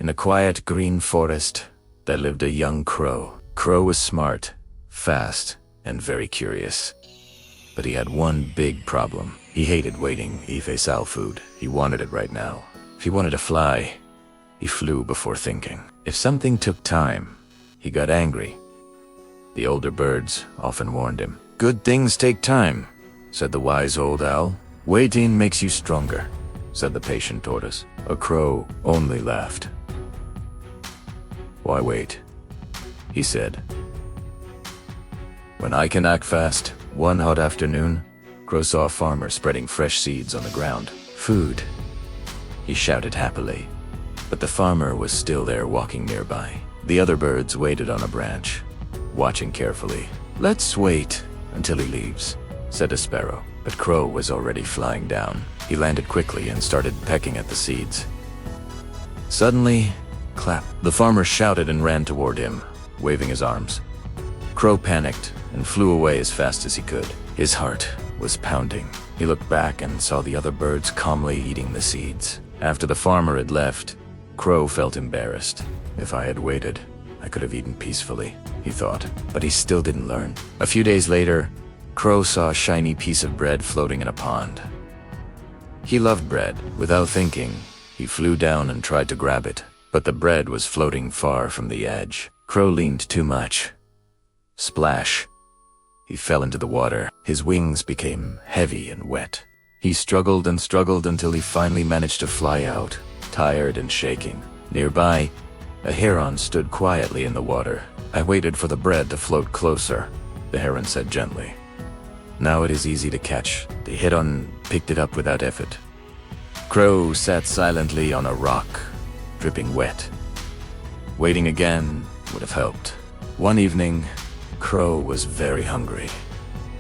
In a quiet green forest, there lived a young crow. Crow was smart, fast, and very curious. But he had one big problem. He hated waiting. He faced food. He wanted it right now. If he wanted to fly, he flew before thinking. If something took time, he got angry. The older birds often warned him. "Good things take time," said the wise old owl. "Waiting makes you stronger," said the patient tortoise. A crow only laughed. "Why wait?" he said. "When I can act fast." One hot afternoon, Crow saw a farmer spreading fresh seeds on the ground. "Food," he shouted happily. But the farmer was still there walking nearby. The other birds waited on a branch, watching carefully. "Let's wait until he leaves," said a sparrow. But Crow was already flying down. He landed quickly and started pecking at the seeds. Suddenly, clap! The farmer shouted and ran toward him, waving his arms. Crow panicked and flew away as fast as he could. His heart was pounding. He looked back and saw the other birds calmly eating the seeds. After the farmer had left, Crow felt embarrassed. "If I had waited, I could have eaten peacefully," he thought. But he still didn't learn. A few days later, Crow saw a shiny piece of bread floating in a pond. He loved bread. Without thinking, he flew down and tried to grab it. But the bread was floating far from the edge. Crow leaned too much. Splash! He fell into the water. His wings became heavy and wet. He struggled and struggled until he finally managed to fly out, tired and shaking. Nearby, a heron stood quietly in the water. "I waited for the bread to float closer," the heron said gently. "Now it is easy to catch." The heron picked it up without effort. Crow sat silently on a rock, dripping wet. Waiting again would have helped. One evening, Crow was very hungry.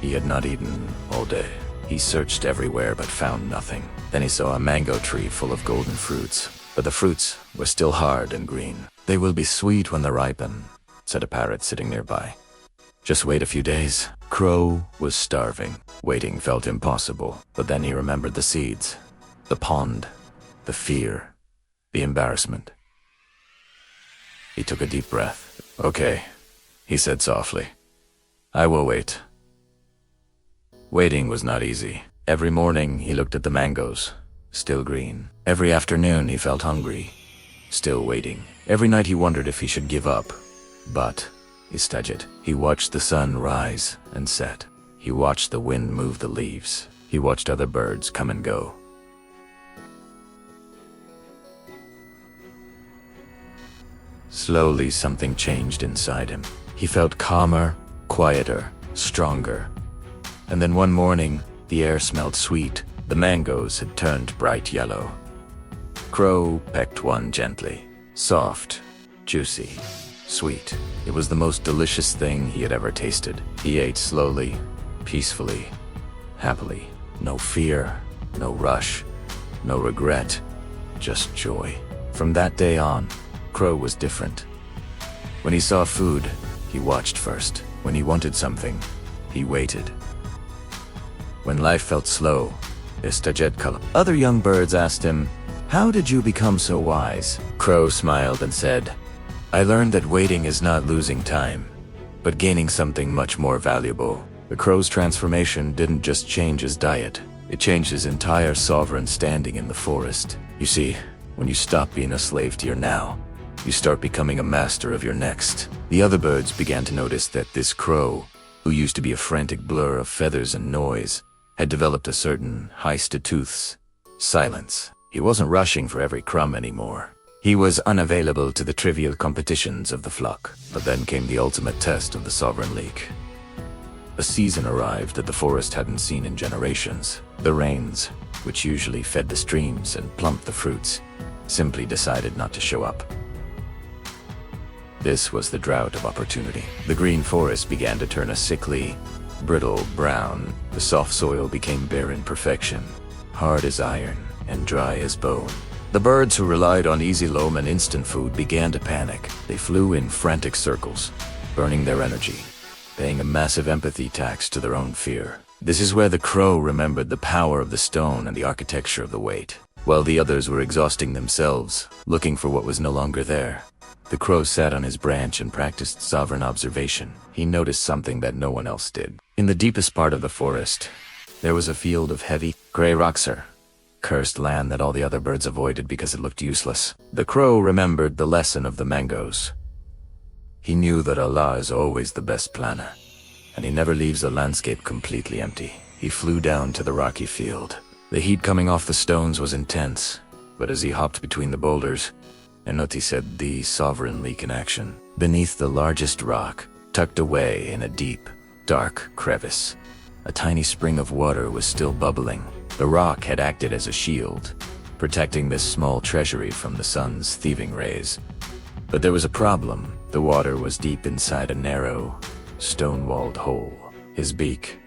He had not eaten all day. He searched everywhere but found nothing. Then he saw a mango tree full of golden fruits, but the fruits were still hard and green. "They will be sweet when they ripen," said a parrot sitting nearby. "Just wait a few days." Crow was starving. Waiting felt impossible, but then he remembered the seeds, the pond, the fear, the embarrassment. He took a deep breath. "Okay," he said softly. "I will wait." Waiting was not easy. Every morning he looked at the mangoes, still green. Every afternoon he felt hungry, still waiting. Every night he wondered if he should give up, but instead he watched the sun rise and set. He watched the wind move the leaves. He watched other birds come and go. Slowly something changed inside him. He felt calmer, quieter, stronger. And then one morning, the air smelled sweet. The mangoes had turned bright yellow. Crow pecked one gently. Soft, juicy, sweet. It was the most delicious thing he had ever tasted. He ate slowly, peacefully, happily. No fear, no rush, no regret, just joy. From that day on, Crow was different. When he saw food, he watched first. When he wanted something, he waited. When life felt slow, other young birds asked him, "How did you become so wise?" Crow smiled and said, "I learned that waiting is not losing time, but gaining something much more valuable." The crow's transformation didn't just change his diet, it changed his entire sovereign standing in the forest. You see, when you stop being a slave to your now, you start becoming a master of your next. The other birds began to notice that this crow, who used to be a frantic blur of feathers and noise, had developed a certain high-status silence. He wasn't rushing for every crumb anymore. He was unavailable to the trivial competitions of the flock. But then came the ultimate test of the Sovereign League. A season arrived that the forest hadn't seen in generations. The rains, which usually fed the streams and plumped the fruits, simply decided not to show up. This was the drought of opportunity. The green forest began to turn a sickly, brittle brown. The soft soil became barren perfection, hard as iron and dry as bone. The birds who relied on easy loam and instant food began to panic. They flew in frantic circles, burning their energy, paying a massive empathy tax to their own fear. This is where the crow remembered the power of the stone and the architecture of the weight. while the others were exhausting themselves, looking for what was no longer there. The crow sat on his branch and practiced sovereign observation. He noticed something that no one else did. In the deepest part of the forest, there was a field of heavy, gray rocks, cursed land that all the other birds avoided because it looked useless. The crow remembered the lesson of the mangoes. He knew that Allah is always the best planner, and he never leaves a landscape completely empty. He flew down to the rocky field. The heat coming off the stones was intense, but as he hopped between the boulders, Enoti said the sovereign leak in action. Beneath the largest rock, tucked away in a deep, dark crevice, a tiny spring of water was still bubbling. The rock had acted as a shield, protecting this small treasury from the sun's thieving rays. But there was a problem. The water was deep inside a narrow, stone-walled hole. His beak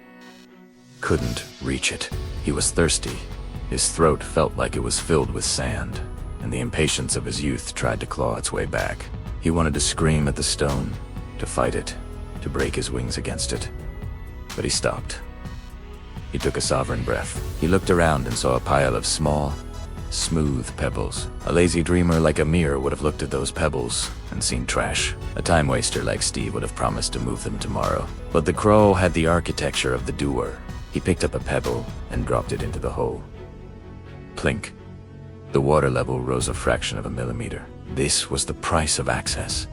couldn't reach it. He was thirsty. His throat felt like it was filled with sand, and the impatience of his youth tried to claw its way back. He wanted to scream at the stone, to fight it, to break his wings against it. But he stopped. He took a sovereign breath. He looked around and saw a pile of small, smooth pebbles. A lazy dreamer like Amir would have looked at those pebbles and seen trash. A time waster like Steve would have promised to move them tomorrow. But the crow had the architecture of the doer. He picked up a pebble and dropped it into the hole. Plink. The water level rose a fraction of a millimeter. This was the price of access.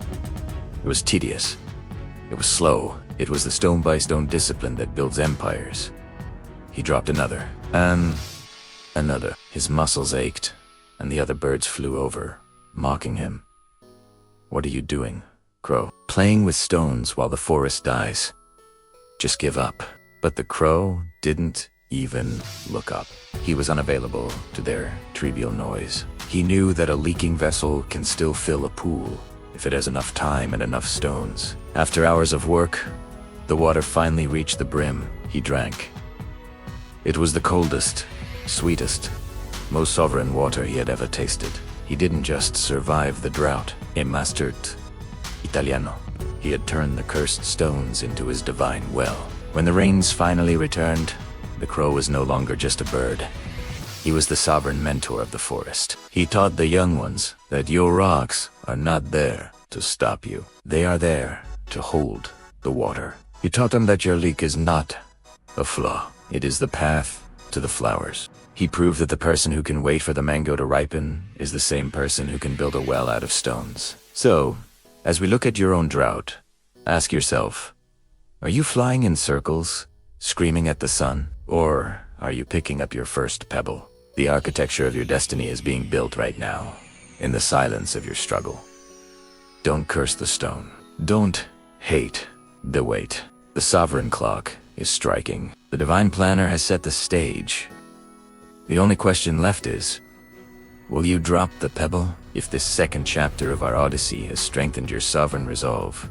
It was tedious. It was slow. It was the stone-by-stone discipline that builds empires. He dropped another, and another. His muscles ached, and the other birds flew over, mocking him. "What are you doing, crow? Playing with stones while the forest dies. Just give up." But the crow didn't even look up. He was unavailable to their trivial noise. He knew that a leaking vessel can still fill a pool if it has enough time and enough stones. After hours of work, the water finally reached the brim. He drank. It was the coldest, sweetest, most sovereign water he had ever tasted. He didn't just survive the drought. He mastered Italiano. He had turned the cursed stones into his divine well. When the rains finally returned, the crow was no longer just a bird. He was the sovereign mentor of the forest. He taught the young ones that your rocks are not there to stop you. They are there to hold the water. He taught them that your leak is not a flaw. It is the path to the flowers. He proved that the person who can wait for the mango to ripen is the same person who can build a well out of stones. So, as we look at your own drought, ask yourself, are you flying in circles, screaming at the sun? Or are you picking up your first pebble? The architecture of your destiny is being built right now, in the silence of your struggle. Don't curse the stone. Don't hate the weight. The sovereign clock is striking. The divine planner has set the stage. The only question left is, will you drop the pebble? If this second chapter of our odyssey has strengthened your sovereign resolve,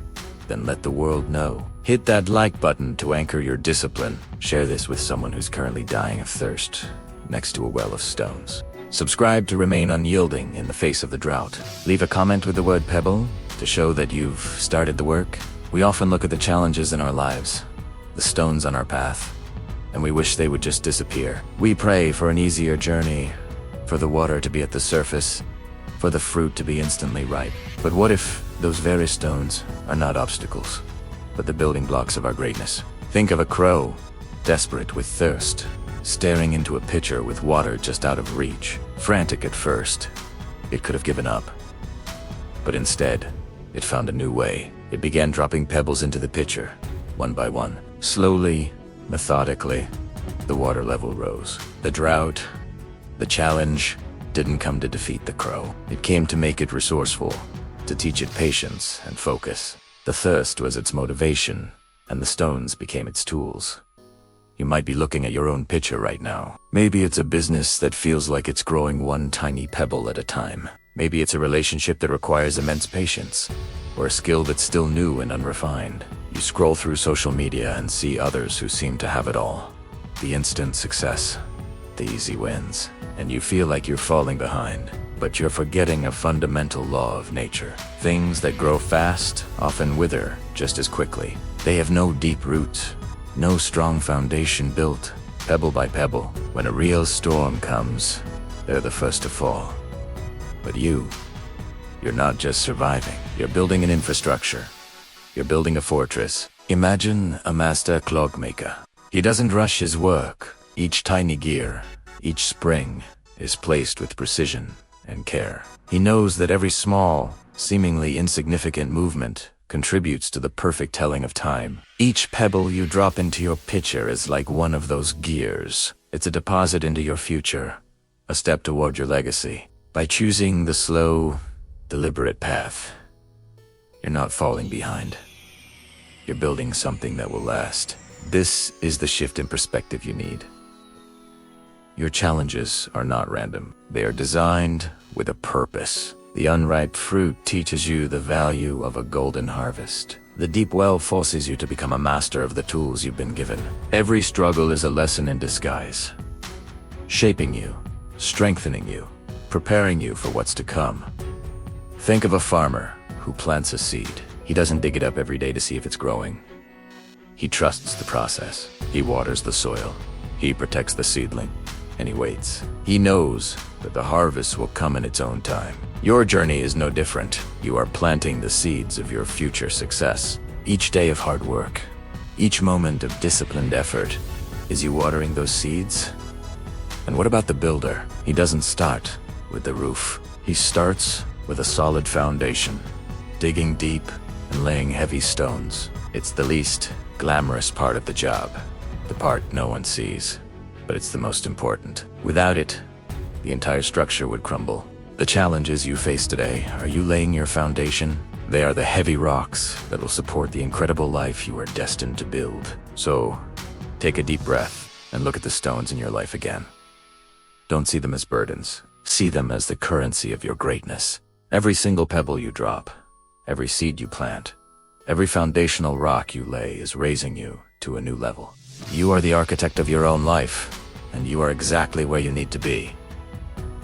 then let the world know. Hit that like button to anchor your discipline. Share this with someone who's currently dying of thirst next to a well of stones. Subscribe to remain unyielding in the face of the drought. Leave a comment with the word pebble to show that you've started the work. We often look at the challenges in our lives, the stones on our path, and we wish they would just disappear. We pray for an easier journey, for the water to be at the surface, for the fruit to be instantly ripe. But what if those very stones are not obstacles, but the building blocks of our greatness? Think of a crow, desperate with thirst, staring into a pitcher with water just out of reach. Frantic at first, it could have given up. But instead, it found a new way. It began dropping pebbles into the pitcher, one by one. Slowly, methodically, the water level rose. The drought, the challenge, didn't come to defeat the crow. It came to make it resourceful, to teach it patience and focus. The thirst was its motivation, and the stones became its tools. You might be looking at your own pitcher right now. Maybe it's a business that feels like it's growing one tiny pebble at a time. Maybe it's a relationship that requires immense patience, or a skill that's still new and unrefined. You scroll through social media and see others who seem to have it all. The instant success, the easy wins, and you feel like you're falling behind. But you're forgetting a fundamental law of nature. Things that grow fast often wither just as quickly. They have no deep roots, no strong foundation built, pebble by pebble. When a real storm comes, they're the first to fall. But you're not just surviving. You're building an infrastructure. You're building a fortress. Imagine a master clockmaker. He doesn't rush his work. Each tiny gear, each spring, is placed with precision and care. He knows that every small, seemingly insignificant movement contributes to the perfect telling of time. Each pebble you drop into your pitcher is like one of those gears. It's a deposit into your future, a step toward your legacy. By choosing the slow, deliberate path, you're not falling behind. You're building something that will last. This is the shift in perspective you need. Your challenges are not random. They are designed with a purpose. The unripe fruit teaches you the value of a golden harvest. The deep well forces you to become a master of the tools you've been given. Every struggle is a lesson in disguise, shaping you, strengthening you, preparing you for what's to come. Think of a farmer who plants a seed. He doesn't dig it up every day to see if it's growing. He trusts the process. He waters the soil. He protects the seedling. And he waits. He knows that the harvest will come in its own time. Your journey is no different. You are planting the seeds of your future success. Each day of hard work, each moment of disciplined effort, is you watering those seeds? And what about the builder? He doesn't start with the roof. He starts with a solid foundation, digging deep and laying heavy stones. It's the least glamorous part of the job, the part no one sees. But it's the most important. Without it, the entire structure would crumble. The challenges you face today, are you laying your foundation? They are the heavy rocks that will support the incredible life you are destined to build. So, take a deep breath and look at the stones in your life again. Don't see them as burdens. See them as the currency of your greatness. Every single pebble you drop, every seed you plant, every foundational rock you lay is raising you to a new level. You are the architect of your own life, and you are exactly where you need to be.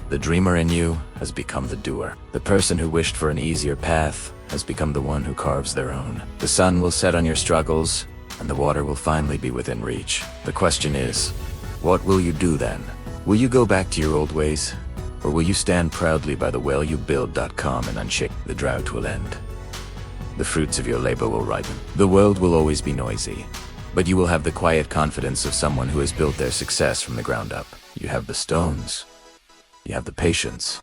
The dreamer in you has become the doer. The person who wished for an easier path has become the one who carves their own. The sun will set on your struggles, and the water will finally be within reach. The question is, what will you do then? Will you go back to your old ways? Or will you stand proudly by the well you build.com and unshake? The drought will end. The fruits of your labor will ripen. The world will always be noisy, but you will have the quiet confidence of someone who has built their success from the ground up. You have the stones. You have the patience.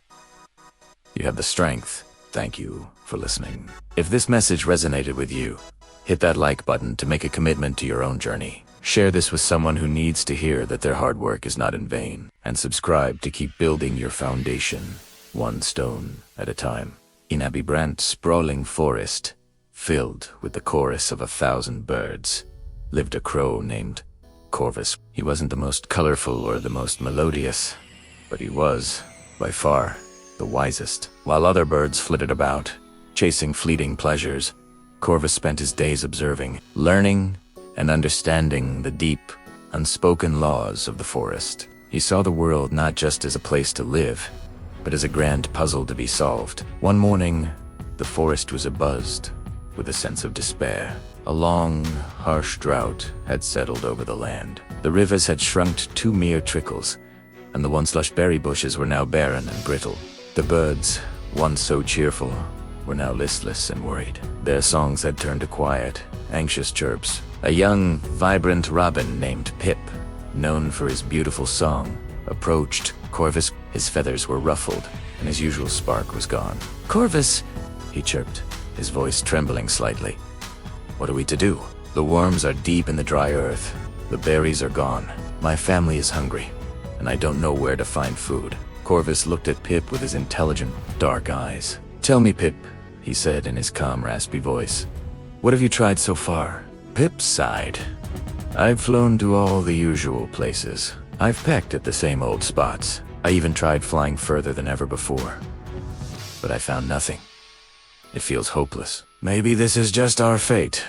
You have the strength. Thank you for listening. If this message resonated with you, hit that like button to make a commitment to your own journey. Share this with someone who needs to hear that their hard work is not in vain. And subscribe to keep building your foundation, one stone at a time. In a vibrant, sprawling forest, filled with the chorus of 1,000 birds, lived a crow named Corvus. He wasn't the most colorful or the most melodious, but he was, by far, the wisest. While other birds flitted about, chasing fleeting pleasures, Corvus spent his days observing, learning, and understanding the deep, unspoken laws of the forest. He saw the world not just as a place to live, but as a grand puzzle to be solved. One morning, the forest was abuzz with a sense of despair. A long, harsh drought had settled over the land. The rivers had shrunk to mere trickles, and the once lush berry bushes were now barren and brittle. The birds, once so cheerful, were now listless and worried. Their songs had turned to quiet, anxious chirps. A young, vibrant robin named Pip, known for his beautiful song, approached Corvus. His feathers were ruffled, and his usual spark was gone. "Corvus," he chirped, his voice trembling slightly. "What are we to do? The worms are deep in the dry earth. The berries are gone. My family is hungry, and I don't know where to find food." Corvus looked at Pip with his intelligent, dark eyes. "Tell me, Pip," he said in his calm, raspy voice. "What have you tried so far?" Pip sighed. "I've flown to all the usual places. I've pecked at the same old spots. I even tried flying further than ever before. But I found nothing. It feels hopeless. Maybe this is just our fate."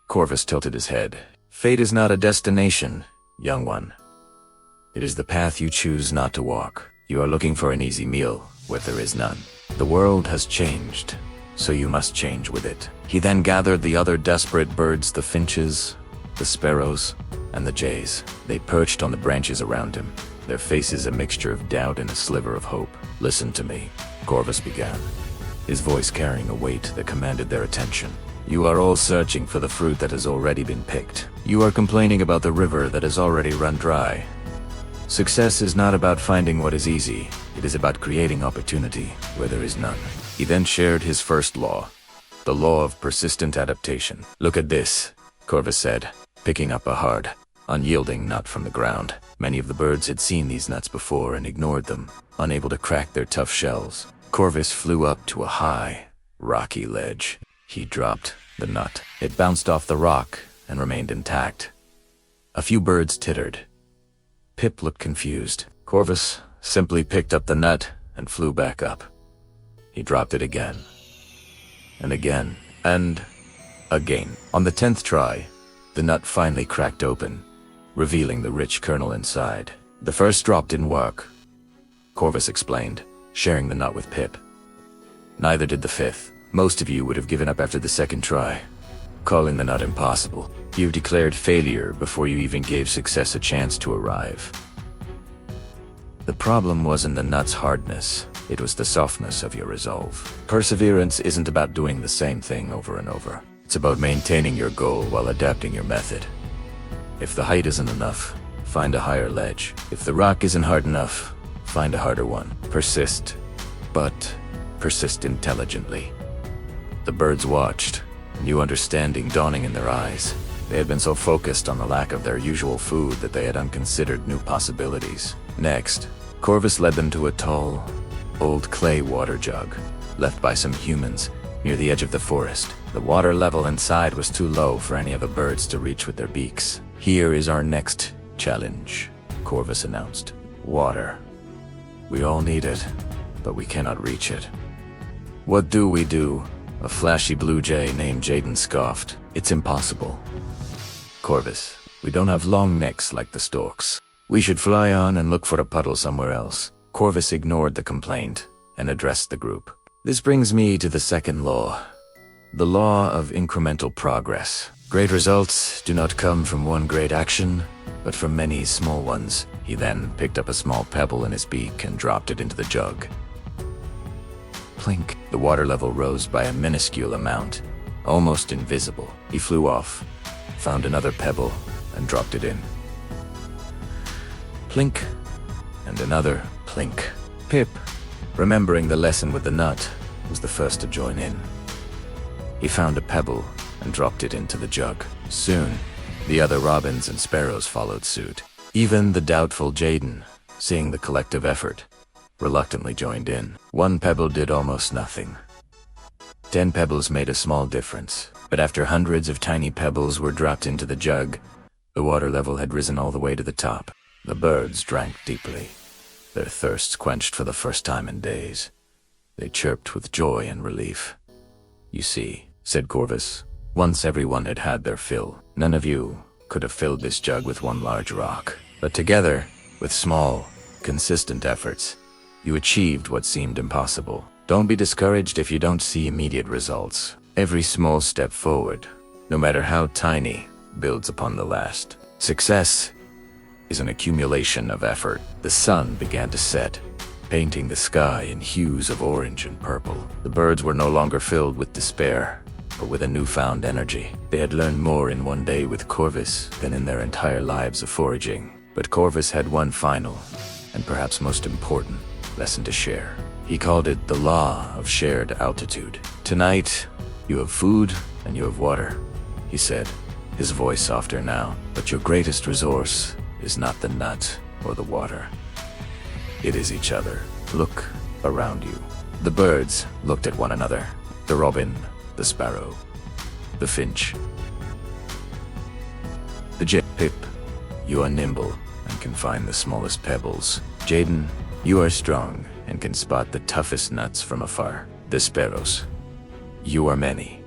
Corvus tilted his head. "Fate is not a destination, young one. It is the path you choose not to walk. You are looking for an easy meal where there is none. The world has changed, so you must change with it." He then gathered the other desperate birds, the finches, the sparrows, and the jays. They perched on the branches around him, their faces a mixture of doubt and a sliver of hope. "Listen to me," Corvus began, his voice carrying a weight that commanded their attention. "You are all searching for the fruit that has already been picked. You are complaining about the river that has already run dry. Success is not about finding what is easy. It is about creating opportunity where there is none." He then shared his first law, the law of persistent adaptation. "Look at this," Corvus said, picking up a hard, unyielding nut from the ground. Many of the birds had seen these nuts before and ignored them, unable to crack their tough shells. Corvus flew up to a high, rocky ledge. He dropped the nut. It bounced off the rock and remained intact. A few birds tittered. Pip looked confused. Corvus simply picked up the nut and flew back up. He dropped it again, and again, and again. On the 10th try, the nut finally cracked open, revealing the rich kernel inside. "The first drop didn't work," Corvus explained, sharing the nut with Pip. "Neither did the 5th. Most of you would have given up after the 2nd try, calling the nut impossible. You declared failure before you even gave success a chance to arrive." The problem wasn't the nut's hardness, it was the softness of your resolve. Perseverance isn't about doing the same thing over and over. It's about maintaining your goal while adapting your method. If the height isn't enough, find a higher ledge. If the rock isn't hard enough, find a harder one. Persist, but persist intelligently. The birds watched, a new understanding dawning in their eyes. They had been so focused on the lack of their usual food that they had unconsidered new possibilities. Next, Corvus led them to a tall, old clay water jug, left by some humans near the edge of the forest. The water level inside was too low for any of the birds to reach with their beaks. "Here is our next challenge," Corvus announced. "Water. We all need it, but we cannot reach it." "What do we do?" A flashy blue jay named Jaden scoffed. "It's impossible. Corvus, we don't have long necks like the storks. We should fly on and look for a puddle somewhere else." Corvus ignored the complaint and addressed the group. "This brings me to the second law, the law of incremental progress. Great results do not come from one great action, but from many small ones." He then picked up a small pebble in his beak and dropped it into the jug. Plink. The water level rose by a minuscule amount, almost invisible. He flew off, found another pebble, and dropped it in. Plink, and another plink. Pip, remembering the lesson with the nut, was the first to join in. He found a pebble and dropped it into the jug. Soon, the other robins and sparrows followed suit. Even the doubtful Jaden, seeing the collective effort, reluctantly joined in. 1 pebble did almost nothing. 10 pebbles made a small difference, but after hundreds of tiny pebbles were dropped into the jug, the water level had risen all the way to the top. The birds drank deeply, their thirsts quenched for the first time in days. They chirped with joy and relief. "You see," said Corvus, "once everyone had had their fill. None of you could have filled this jug with one large rock. But together, with small, consistent efforts, you achieved what seemed impossible. Don't be discouraged if you don't see immediate results. Every small step forward, no matter how tiny, builds upon the last. Success is an accumulation of effort." The sun began to set, painting the sky in hues of orange and purple. The birds were no longer filled with despair, but with a newfound energy. They had learned more in one day with Corvus than in their entire lives of foraging. But Corvus had one final, and perhaps most important, lesson to share. He called it the law of shared altitude. "Tonight, you have food and you have water," he said, his voice softer now. "But your greatest resource is not the nut or the water. It is each other. Look around you." The birds looked at one another. The robin, the sparrow, the finch, the jay. "Pip, you are nimble and can find the smallest pebbles. Jaden, you are strong and can spot the toughest nuts from afar. The sparrows, you are many,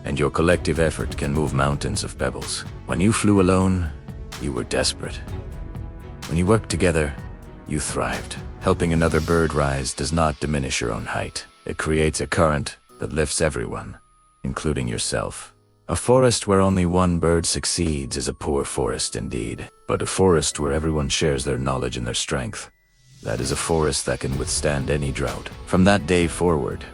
and your collective effort can move mountains of pebbles. When you flew alone, you were desperate. When you worked together, you thrived. Helping another bird rise does not diminish your own height. It creates a current that lifts everyone, including yourself, A forest where only one bird succeeds is a poor forest indeed. But a forest where everyone shares their knowledge and their strength, that is a forest that can withstand any drought. From that day forward,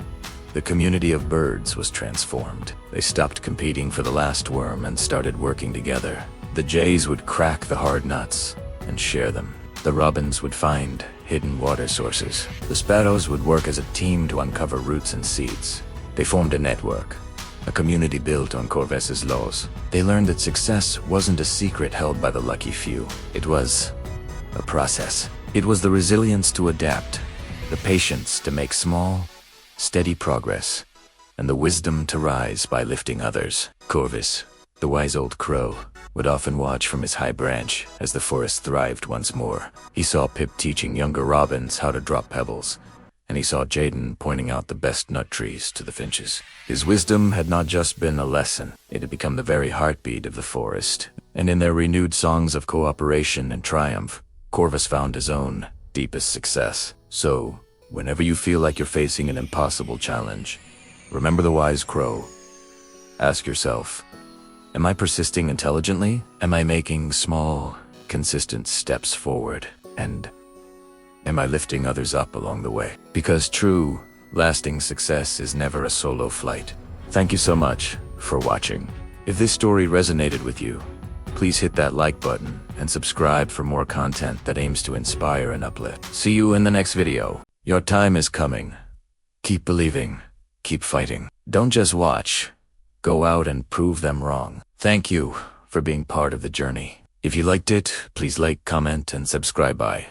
the community of birds was transformed. They stopped competing for the last worm and started working together. The jays would crack the hard nuts and share them. The robins would find hidden water sources. The sparrows would work as a team to uncover roots and seeds. They formed a network, a community built on Corvus's laws. They learned that success wasn't a secret held by the lucky few. It was a process. It was the resilience to adapt, the patience to make small, steady progress, and the wisdom to rise by lifting others. Corvus, the wise old crow, would often watch from his high branch as the forest thrived once more. He saw Pip teaching younger robins how to drop pebbles, and he saw Jaden pointing out the best nut trees to the finches. His wisdom had not just been a lesson, it had become the very heartbeat of the forest. And in their renewed songs of cooperation and triumph, Corvus found his own deepest success. So, whenever you feel like you're facing an impossible challenge, remember the wise crow. Ask yourself, am I persisting intelligently? Am I making small, consistent steps forward? And am I lifting others up along the way? Because true, lasting success is never a solo flight. Thank you so much for watching. If this story resonated with you, please hit that like button and subscribe for more content that aims to inspire and uplift. See you in the next video. Your time is coming. Keep believing. Keep fighting. Don't just watch. Go out and prove them wrong. Thank you for being part of the journey. If you liked it, please like, comment, and subscribe. Bye.